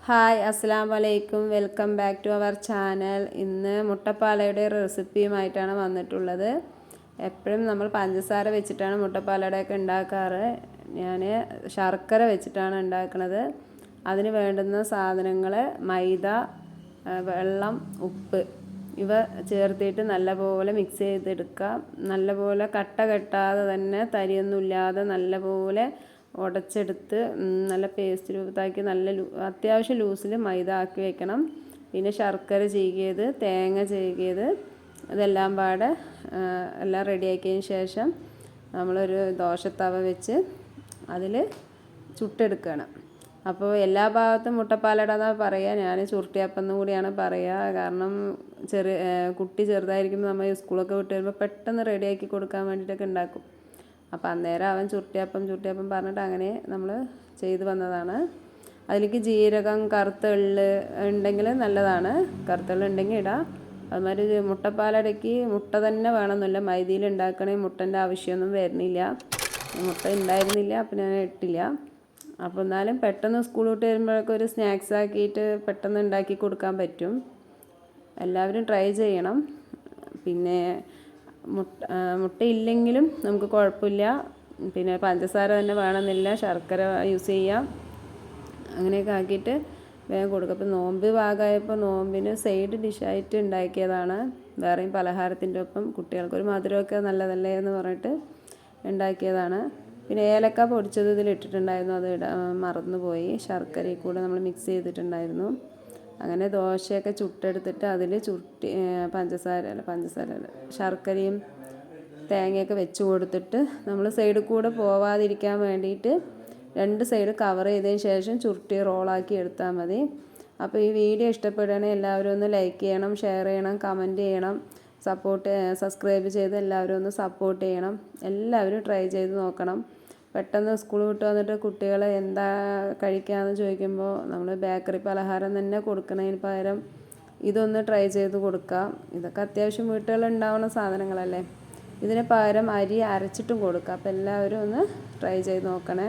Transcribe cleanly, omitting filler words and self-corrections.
Hi അസ്സലാമു അലൈക്കും. Welcome back to our channel. ഇന്ന് മുട്ടപ്പാലയുടെ റെസിപ്പിയുമായിട്ടാണ് വന്നിട്ടുള്ളത്. എപ്പോഴും നമ്മൾ പഞ്ചസാര വെച്ചിട്ടാണ് മുട്ടപ്പാലയുടെയൊക്കെ ഉണ്ടാക്കാറ്. ഞാൻ ശർക്കര വെച്ചിട്ടാണ് ഉണ്ടാക്കുന്നത്. അതിന് വേണ്ടുന്ന സാധനങ്ങൾ മൈദ, വെള്ളം, ഉപ്പ് ഇവ ചേർത്തിട്ട് നല്ലപോലെ മിക്സ് ചെയ്തെടുക്കുക. നല്ലപോലെ കട്ട കെട്ടാതെ തന്നെ തരിയൊന്നുമില്ലാതെ നല്ലപോലെ ഉടച്ചെടുത്ത് നല്ല പേസ്റ്റ് രൂപത്താക്കി അത്യാവശ്യം ലൂസിൽ മൈദ ആക്കി വെക്കണം. പിന്നെ ശർക്കര ചീകിയത്, തേങ്ങ ചീകിയത് ഇതെല്ലാം പാടെ എല്ലാം റെഡിയാക്കിയതിന് ശേഷം നമ്മളൊരു ദോശത്തവ വെച്ച് അതിൽ ചുട്ടെടുക്കണം. അപ്പോൾ എല്ലാ ഭാഗത്തും മുട്ടപ്പാലടാന്നാണ് പറയുക. ഞാൻ ചുരുട്ടിയപ്പം എന്നും കൂടിയാണ് പറയുക. കാരണം കുട്ടി ചെറുതായിരിക്കുമ്പോൾ നമ്മൾ സ്കൂളൊക്കെ വിട്ട് വരുമ്പോൾ പെട്ടെന്ന് റെഡിയാക്കി കൊടുക്കാൻ വേണ്ടിയിട്ടൊക്കെ ഉണ്ടാക്കും. അപ്പോൾ അന്നേരം അവൻ ചുരുട്ടിയപ്പം പറഞ്ഞിട്ട് അങ്ങനെ നമ്മൾ ചെയ്തു വന്നതാണ്. അതിലേക്ക് ജീരകം, കറുത്ത എള്ള് ഉണ്ടെങ്കിൽ നല്ലതാണ്. കറുത്ത എള്ള് ഉണ്ടെങ്കിൽ ഇടാം. അതുമാതിരി മുട്ടപ്പാലടയ്ക്ക് മുട്ട തന്നെ വേണമെന്നില്ല. മൈദയിൽ ഉണ്ടാക്കണേ മുട്ടൻ്റെ ആവശ്യമൊന്നും വരുന്നില്ല. മുട്ട ഉണ്ടായിരുന്നില്ല, അപ്പം ഞാൻ ഇട്ടില്ല. അപ്പോൾ എന്നാലും പെട്ടെന്ന് സ്കൂൾ വിട്ട് വരുമ്പോഴൊക്കെ ഒരു സ്നാക്സ് ആക്കിയിട്ട് പെട്ടെന്ന് ഉണ്ടാക്കി കൊടുക്കാൻ പറ്റും. എല്ലാവരും ട്രൈ ചെയ്യണം. പിന്നെ മുട്ട ഇല്ലെങ്കിലും നമുക്ക് കുഴപ്പമില്ല. പിന്നെ പഞ്ചസാര തന്നെ വേണമെന്നില്ല, ശർക്കര യൂസ് ചെയ്യാം. അങ്ങനെയൊക്കെ ആക്കിയിട്ട് വേഗം കൊടുക്കുക. അപ്പോൾ നോമ്പ് ഭാഗമായപ്പോൾ നോമ്പിന് സൈഡ് ഡിഷായിട്ട് ഉണ്ടാക്കിയതാണ്. വേറെയും പലഹാരത്തിൻ്റെ ഒപ്പം കുട്ടികൾക്കൊരു മധുരമൊക്കെ നല്ലതല്ലേ എന്ന് പറഞ്ഞിട്ട് ഉണ്ടാക്കിയതാണ്. പിന്നെ ഏലക്ക പൊടിച്ചത് ഇതിലിട്ടിട്ടുണ്ടായിരുന്നു, അത് മറന്നുപോയി. ശർക്കരയിൽ കൂടെ നമ്മൾ മിക്സ് ചെയ്തിട്ടുണ്ടായിരുന്നു. അങ്ങനെ ദോശയൊക്കെ ചുട്ടെടുത്തിട്ട് അതിൽ ശർക്കരയും തേങ്ങയൊക്കെ വെച്ച് കൊടുത്തിട്ട് നമ്മൾ സൈഡിൽ കൂടെ പോവാതിരിക്കാൻ വേണ്ടിയിട്ട് 2 സൈഡ് കവർ ചെയ്തതിന് ശേഷം ചുരുട്ടി റോളാക്കി എടുത്താൽ മതി. അപ്പോൾ ഈ വീഡിയോ ഇഷ്ടപ്പെടുകയാണെങ്കിൽ എല്ലാവരും ഒന്ന് ലൈക്ക് ചെയ്യണം, ഷെയർ ചെയ്യണം, കമൻറ്റ് ചെയ്യണം, സബ്സ്ക്രൈബ് ചെയ്ത് എല്ലാവരും ഒന്ന് സപ്പോർട്ട് ചെയ്യണം. എല്ലാവരും ട്രൈ ചെയ്ത് നോക്കണം. പെട്ടെന്ന് സ്കൂൾ വിട്ട് വന്നിട്ട് കുട്ടികൾ എന്താ കഴിക്കാമെന്ന് ചോദിക്കുമ്പോൾ നമ്മൾ ബേക്കറി പലഹാരം തന്നെ കൊടുക്കുന്നതിന് പകരം ഇതൊന്ന് ട്രൈ ചെയ്ത് കൊടുക്കാം. ഇതൊക്കെ അത്യാവശ്യം വീട്ടുകളിൽ ഉണ്ടാവുന്ന സാധനങ്ങളല്ലേ. ഇതിന് പകരം അരി അരച്ചിട്ടും കൊടുക്കാം. അപ്പോൾ എല്ലാവരും ഒന്ന് ട്രൈ ചെയ്ത് നോക്കണേ.